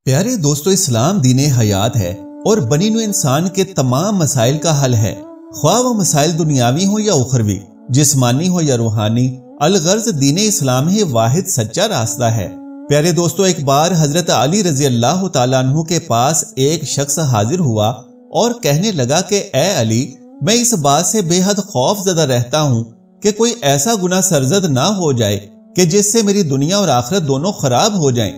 پیارے دوستو، اسلام دین حیات ہے اور بنی نوع انسان کے تمام مسائل کا حل ہے، خواہ وہ مسائل دنیاوی ہو یا اخروی، جسمانی ہو یا روحانی۔ الغرض دین اسلام ہی واحد سچا راستہ ہے۔ پیارے دوستو، ایک بار حضرت علی رضی اللہ تعالیٰ عنہ کے پاس ایک شخص حاضر ہوا اور کہنے لگا کہ اے علی، میں اس بات سے بے حد خوف زدہ رہتا ہوں کہ کوئی ایسا گناہ سرزد نہ ہو جائے کہ جس سے میری دنیا اور آخرت دونوں خراب ہو جائیں۔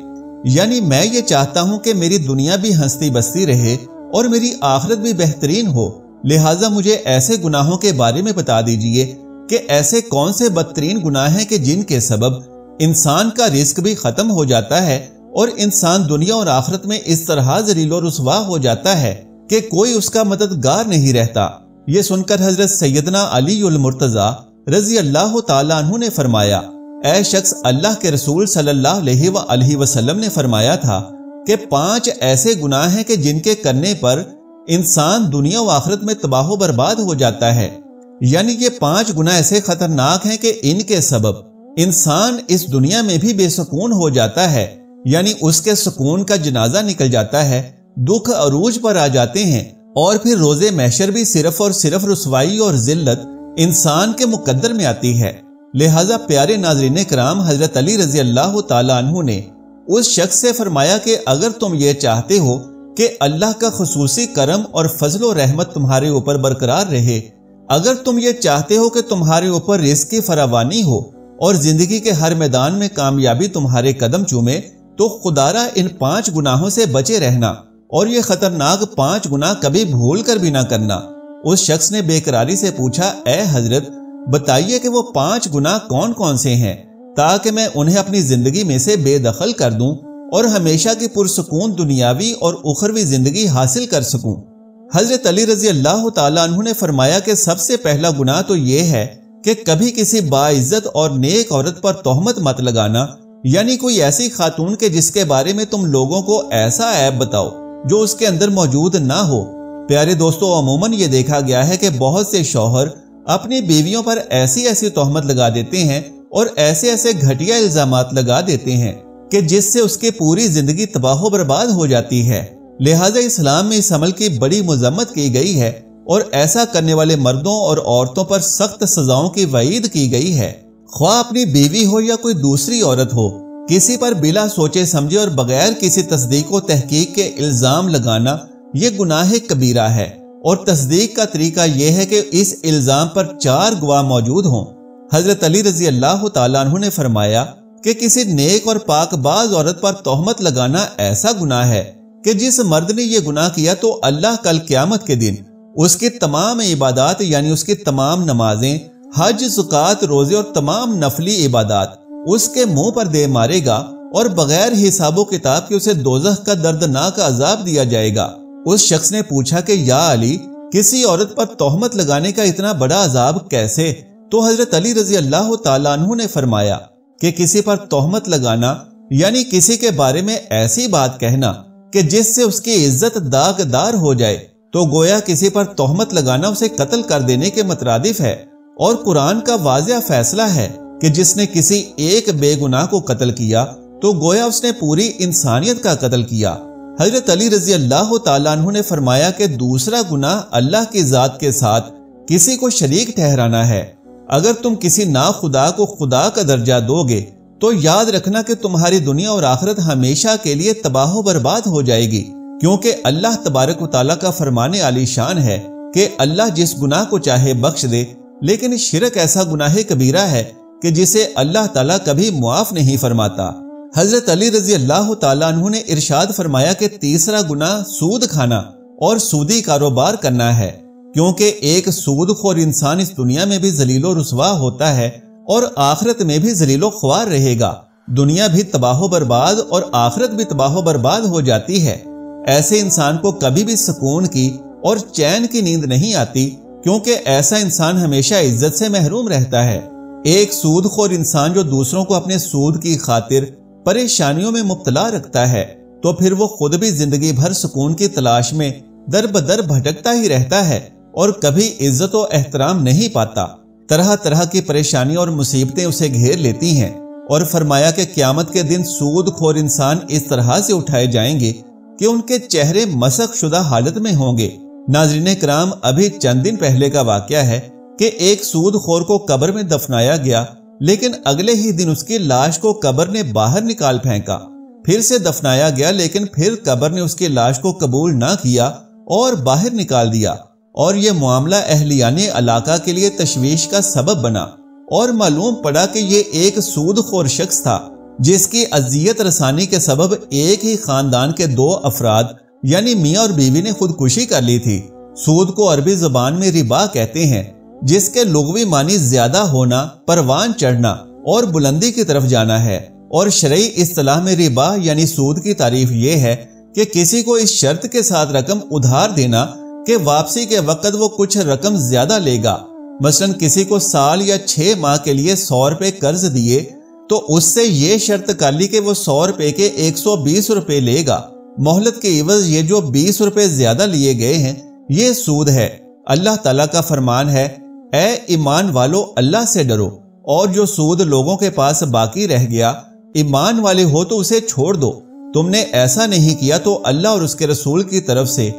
یعنی میں یہ چاہتا ہوں کہ میری دنیا بھی ہنستی بستی رہے اور میری آخرت بھی بہترین ہو، لہٰذا مجھے ایسے گناہوں کے بارے میں بتا دیجئے کہ ایسے کون سے بدترین گناہ ہیں کہ جن کے سبب انسان کا رزق بھی ختم ہو جاتا ہے اور انسان دنیا اور آخرت میں اس طرح ذلیل و رسوا ہو جاتا ہے کہ کوئی اس کا مددگار نہیں رہتا۔ یہ سن کر حضرت سیدنا علی المرتضی رضی اللہ تعالیٰ عنہ نے فرمایا، اے شخص، اللہ کے رسول صلی اللہ علیہ وآلہ وسلم نے فرمایا تھا کہ 5 ایسے گناہ ہیں کہ جن کے کرنے پر انسان دنیا و آخرت میں تباہ و برباد ہو جاتا ہے۔ یعنی یہ 5 گناہ ایسے خطرناک ہیں کہ ان کے سبب انسان اس دنیا میں بھی بے سکون ہو جاتا ہے، یعنی اس کے سکون کا جنازہ نکل جاتا ہے، دکھ عروج پر آ جاتے ہیں، اور پھر روز محشر بھی صرف اور صرف رسوائی اور ذلت انسان کے مقدر میں آتی ہے۔ لہٰذا پیارے ناظرین کرام، حضرت علی رضی اللہ تعالیٰ عنہ نے اس شخص سے فرمایا کہ اگر تم یہ چاہتے ہو کہ اللہ کا خصوصی کرم اور فضل و رحمت تمہارے اوپر برقرار رہے، اگر تم یہ چاہتے ہو کہ تمہارے اوپر رزق کی فراوانی ہو اور زندگی کے ہر میدان میں کامیابی تمہارے قدم چومے، تو خدارا ان 5 گناہوں سے بچے رہنا، اور یہ خطرناک 5 گناہ کبھی بھول کر بھی نہ کرنا۔ اس شخص نے بے قراری سے پوچھا، اے حضرت، بتائیے کہ وہ 5 گناہ کون کون سے ہیں تاکہ میں انہیں اپنی زندگی میں سے بے دخل کر دوں اور ہمیشہ کی پرسکون دنیاوی اور اخروی زندگی حاصل کر سکوں۔ حضرت علی رضی اللہ تعالیٰ عنہ نے فرمایا کہ سب سے پہلا گناہ تو یہ ہے کہ کبھی کسی باعزت اور نیک عورت پر تہمت مت لگانا، یعنی کوئی ایسی خاتون کے جس کے بارے میں تم لوگوں کو ایسا عیب بتاؤ جو اس کے اندر موجود نہ ہو۔ پیارے دوستو، عموماً یہ دیکھا گیا ہے کہ بہت سے شوہر اپنی بیویوں پر ایسی تہمت لگا دیتے ہیں اور ایسے گھٹیا الزامات لگا دیتے ہیں کہ جس سے اس کی پوری زندگی تباہ و برباد ہو جاتی ہے۔ لہٰذا اسلام میں اس عمل کی بڑی مذمت کی گئی ہے اور ایسا کرنے والے مردوں اور عورتوں پر سخت سزاؤں کی وعید کی گئی ہے۔ خواہ اپنی بیوی ہو یا کوئی دوسری عورت ہو، کسی پر بلا سوچے سمجھے اور بغیر کسی تصدیق و تحقیق کے الزام لگانا یہ گناہ کبیرہ ہے، اور تصدیق کا طریقہ یہ ہے کہ اس الزام پر 4 گواہ موجود ہوں۔ حضرت علی رضی اللہ تعالیٰ عنہ نے فرمایا کہ کسی نیک اور پاک باز عورت پر تہمت لگانا ایسا گناہ ہے کہ جس مرد نے یہ گناہ کیا تو اللہ کل قیامت کے دن اس کی تمام عبادات، یعنی اس کی تمام نمازیں، حج، زکوٰۃ، روزے اور تمام نفلی عبادات اس کے منہ پر دے مارے گا، اور بغیر حساب و کتاب کے اسے دوزخ کا دردناک عذاب دیا جائے گا۔ اس شخص نے پوچھا کہ یا علی، کسی عورت پر تہمت لگانے کا اتنا بڑا عذاب کیسے؟ تو حضرت علی رضی اللہ تعالیٰ عنہ نے فرمایا کہ کسی پر تہمت لگانا یعنی کسی کے بارے میں ایسی بات کہنا کہ جس سے اس کی عزت داغدار ہو جائے، تو گویا کسی پر تہمت لگانا اسے قتل کر دینے کے مترادف ہے، اور قرآن کا واضح فیصلہ ہے کہ جس نے کسی ایک بے گناہ کو قتل کیا تو گویا اس نے پوری انسانیت کا قتل کیا۔ حضرت علی رضی اللہ تعالیٰ عنہ نے فرمایا کہ دوسرا گناہ اللہ کی ذات کے ساتھ کسی کو شریک ٹھہرانا ہے۔ اگر تم کسی ناخدا کو خدا کا درجہ دو گے تو یاد رکھنا کہ تمہاری دنیا اور آخرت ہمیشہ کے لیے تباہ و برباد ہو جائے گی، کیونکہ اللہ تبارک و تعالیٰ کا فرمان عالی شان ہے کہ اللہ جس گناہ کو چاہے بخش دے، لیکن شرک ایسا گناہ کبیرہ ہے کہ جسے اللہ تعالیٰ کبھی معاف نہیں فرماتا۔ حضرت علی رضی اللہ تعالیٰ عنہ نے ارشاد فرمایا کہ تیسرا گناہ سود کھانا اور سودی کاروبار کرنا ہے، کیونکہ ایک سود خور انسان اس دنیا میں بھی ذلیل و رسوا ہوتا ہے اور آخرت میں بھی ذلیل و خوار رہے گا۔ دنیا بھی تباہ و برباد اور آخرت بھی تباہ و برباد ہو جاتی ہے۔ ایسے انسان کو کبھی بھی سکون کی اور چین کی نیند نہیں آتی، کیونکہ ایسا انسان ہمیشہ عزت سے محروم رہتا ہے۔ ایک سود خور انسان جو دوسروں کو اپنے سود کی خاطر پریشانیوں میں مبتلا رکھتا ہے، تو پھر وہ خود بھی زندگی بھر سکون کی تلاش میں در بدر بھٹکتا ہی رہتا ہے اور کبھی عزت و احترام نہیں پاتا۔ طرح طرح کی پریشانیاں اور مصیبتیں اسے گھیر لیتی ہیں، اور فرمایا کہ قیامت کے دن سود خور انسان اس طرح سے اٹھائے جائیں گے کہ ان کے چہرے مسخ شدہ حالت میں ہوں گے۔ ناظرین کرام، ابھی چند دن پہلے کا واقعہ ہے کہ ایک سود خور کو قبر میں دفنایا گیا، لیکن اگلے ہی دن اس کی لاش کو قبر نے باہر نکال پھینکا۔ پھر سے دفنایا گیا، لیکن پھر قبر نے اس کی لاش کو قبول نہ کیا اور باہر نکال دیا، اور یہ معاملہ اہلیان علاقہ کے لیے تشویش کا سبب بنا، اور معلوم پڑا کہ یہ ایک سود خور شخص تھا جس کی اذیت رسانی کے سبب ایک ہی خاندان کے 2 افراد یعنی میاں اور بیوی نے خودکشی کر لی تھی۔ سود کو عربی زبان میں ربا کہتے ہیں، جس کے لغوی معنی زیادہ ہونا، پروان چڑھنا اور بلندی کی طرف جانا ہے، اور شرعی اصطلاح میں ربا یعنی سود کی تعریف یہ ہے کہ کسی کو اس شرط کے ساتھ رقم ادھار دینا کہ واپسی کے وقت وہ کچھ رقم زیادہ لے گا۔ مثلا کسی کو سال یا 6 ماہ کے لیے 100 روپے قرض دیے تو اس سے یہ شرط کر لی کہ وہ 100 روپے کے 120 روپے لے گا، مہلت کے عوض یہ جو 20 روپے زیادہ لیے گئے ہیں یہ سود ہے۔ اللہ تعالیٰ کا فرمان ہے، اے ایمان والو اللہ سے ڈرو، اور جو سود لوگوں کے پاس باقی رہ گیا ایمان والے ہو تو اسے چھوڑ دو، تم نے ایسا نہیں کیا تو اللہ اور اس کے رسول کی طرف سے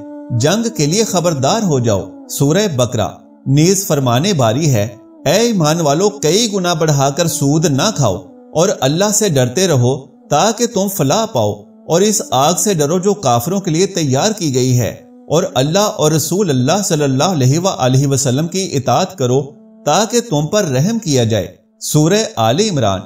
جنگ کے لیے خبردار ہو جاؤ۔ سورہ بقرہ۔ نیز فرمانے باری ہے، اے ایمان والو کئی گنا بڑھا کر سود نہ کھاؤ اور اللہ سے ڈرتے رہو تاکہ تم فلاح پاؤ، اور اس آگ سے ڈرو جو کافروں کے لیے تیار کی گئی ہے، اور اللہ اور رسول اللہ صلی اللہ علیہ وآلہ وسلم کی اطاعت کرو تاکہ تم پر رحم کیا جائے۔ سورہ آل عمران۔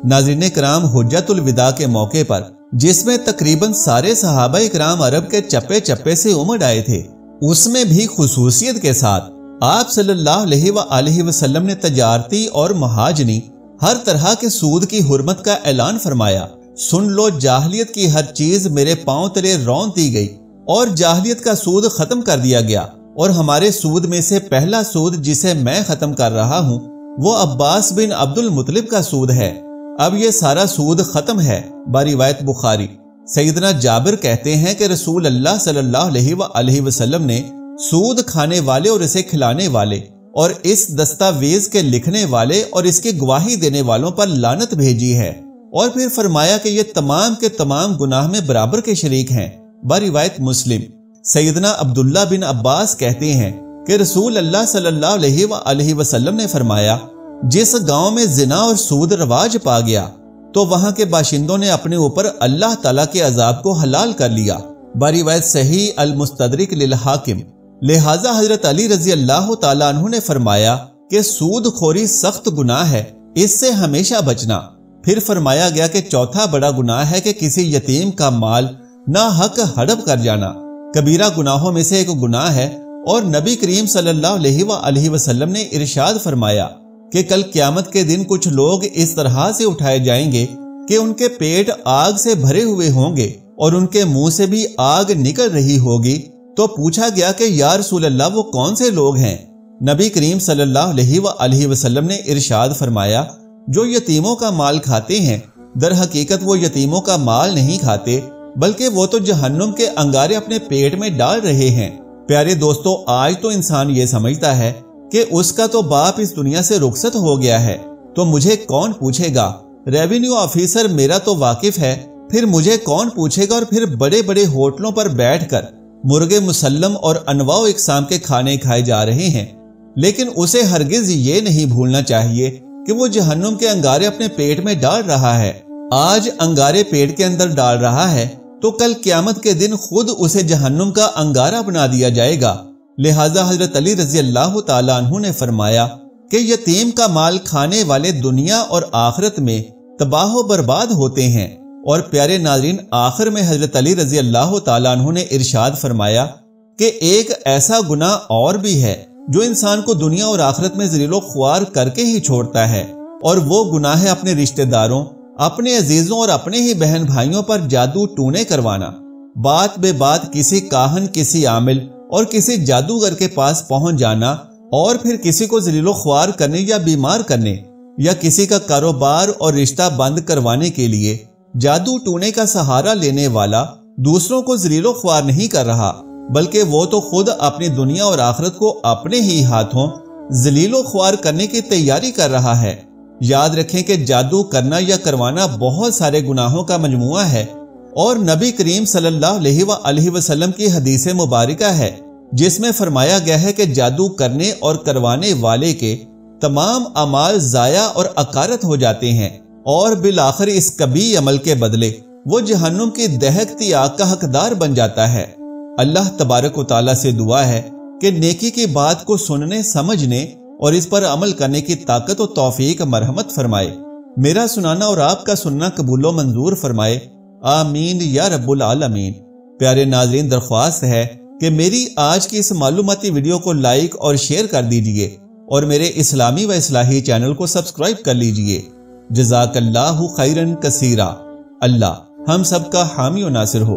ناظرین کرام، حجت الوداع کے موقع پر جس میں تقریباً سارے صحابہ کرام عرب کے چپے چپے سے امڑ آئے تھے، اس میں بھی خصوصیت کے ساتھ آپ صلی اللہ علیہ وآلہ وسلم نے تجارتی اور مہاجنی ہر طرح کے سود کی حرمت کا اعلان فرمایا۔ سن لو، جاہلیت کی ہر چیز میرے پاؤں تلے رون دی گئی اور جاہلیت کا سود ختم کر دیا گیا، اور ہمارے سود میں سے پہلا سود جسے میں ختم کر رہا ہوں وہ عباس بن عبد المطلب کا سود ہے۔ اب یہ سارا سود ختم ہے۔ بروایت بخاری۔ سیدنا جابر کہتے ہیں کہ رسول اللہ صلی اللہ علیہ وآلہ وسلم نے سود کھانے والے اور اسے کھلانے والے اور اس دستاویز کے لکھنے والے اور اس کی گواہی دینے والوں پر لعنت بھیجی ہے، اور پھر فرمایا کہ یہ تمام کے تمام گناہ میں برابر کے شریک ہیں۔ بروایت مسلم۔ سیدنا عبداللہ بن عباس کہتے ہیں کہ رسول اللہ صلی اللہ علیہ وآلہ وسلم نے فرمایا، جس گاؤں میں زنا اور سود رواج پا گیا تو وہاں کے باشندوں نے اپنے اوپر اللہ تعالیٰ کے عذاب کو حلال کر لیا۔ بروایت صحیح المستدرک للحاکم۔ لہٰذا حضرت علی رضی اللہ تعالیٰ عنہ نے فرمایا کہ سود خوری سخت گناہ ہے، اس سے ہمیشہ بچنا۔ پھر فرمایا گیا کہ چوتھا بڑا گناہ ہے کہ کسی یتیم کا مال ناحق ہڑپ کر جانا، کبیرہ گناہوں میں سے ایک گناہ ہے، اور نبی کریم صلی اللہ علیہ وآلہ وسلم نے ارشاد فرمایا کہ کل قیامت کے دن کچھ لوگ اس طرح سے اٹھائے جائیں گے کہ ان کے پیٹ آگ سے بھرے ہوئے ہوں گے اور ان کے منہ سے بھی آگ نکل رہی ہوگی۔ تو پوچھا گیا کہ یا رسول اللہ وہ کون سے لوگ ہیں؟ نبی کریم صلی اللہ علیہ وآلہ وسلم نے ارشاد فرمایا، جو یتیموں کا مال کھاتے ہیں، در حقیقت وہ یتیموں کا مال نہیں کھاتے بلکہ وہ تو جہنم کے انگارے اپنے پیٹ میں ڈال رہے ہیں۔ پیارے دوستو، آج تو انسان یہ سمجھتا ہے کہ اس کا تو باپ اس دنیا سے رخصت ہو گیا ہے تو مجھے کون پوچھے گا، ریونیو آفیسر میرا تو واقف ہے، پھر مجھے کون پوچھے گا، اور پھر بڑے بڑے ہوٹلوں پر بیٹھ کر مرغے مسلم اور انواع و اقسام کے کھانے کھائے جا رہے ہیں، لیکن اسے ہرگز یہ نہیں بھولنا چاہیے کہ وہ جہنم کے انگارے اپنے پیٹ میں ڈال رہا ہے۔ آج انگارے پیٹ کے اندر ڈال رہا ہے تو کل قیامت کے دن خود اسے جہنم کا انگارہ بنا دیا جائے گا۔ لہٰذا حضرت علی رضی اللہ تعالیٰ عنہ نے فرمایا کہ یتیم کا مال کھانے والے دنیا اور آخرت میں تباہ و برباد ہوتے ہیں۔ اور پیارے ناظرین، آخر میں حضرت علی رضی اللہ تعالیٰ عنہ نے ارشاد فرمایا کہ ایک ایسا گناہ اور بھی ہے جو انسان کو دنیا اور آخرت میں ذلیل و خوار کر کے ہی چھوڑتا ہے، اور وہ گناہ ہے اپنے رشتہ داروں، اپنے عزیزوں اور اپنے ہی بہن بھائیوں پر جادو ٹونے کروانا۔ بات بے بات کسی کاہن، کسی عامل اور کسی جادوگر کے پاس پہنچ جانا اور پھر کسی کو ذلیل و خوار کرنے یا بیمار کرنے یا کسی کا کاروبار اور رشتہ بند کروانے کے لیے جادو ٹونے کا سہارا لینے والا دوسروں کو ذلیل و خوار نہیں کر رہا، بلکہ وہ تو خود اپنی دنیا اور آخرت کو اپنے ہی ہاتھوں ذلیل و خوار کرنے کی تیاری کر رہا ہے۔ یاد رکھیں کہ جادو کرنا یا کروانا بہت سارے گناہوں کا مجموعہ ہے، اور نبی کریم صلی اللہ علیہ وآلہ وسلم کی حدیث مبارکہ ہے جس میں فرمایا گیا ہے کہ جادو کرنے اور کروانے والے کے تمام اعمال ضائع اور اکارت ہو جاتے ہیں، اور بالآخر اس کبھی عمل کے بدلے وہ جہنم کی دہکتی آگ کا حقدار بن جاتا ہے۔ اللہ تبارک و تعالیٰ سے دعا ہے کہ نیکی کی بات کو سننے، سمجھنے اور اس پر عمل کرنے کی طاقت و توفیق مرحمت فرمائے۔ میرا سنانا اور آپ کا سننا قبول و منظور فرمائے، آمین یا رب العالمین۔ پیارے ناظرین، درخواست ہے کہ میری آج کی اس معلوماتی ویڈیو کو لائک اور شیئر کر دیجئے اور میرے اسلامی و اصلاحی چینل کو سبسکرائب کر لیجئے۔ جزاک اللہ خیرن کثیرا۔ اللہ ہم سب کا حامی و ناصر ہو۔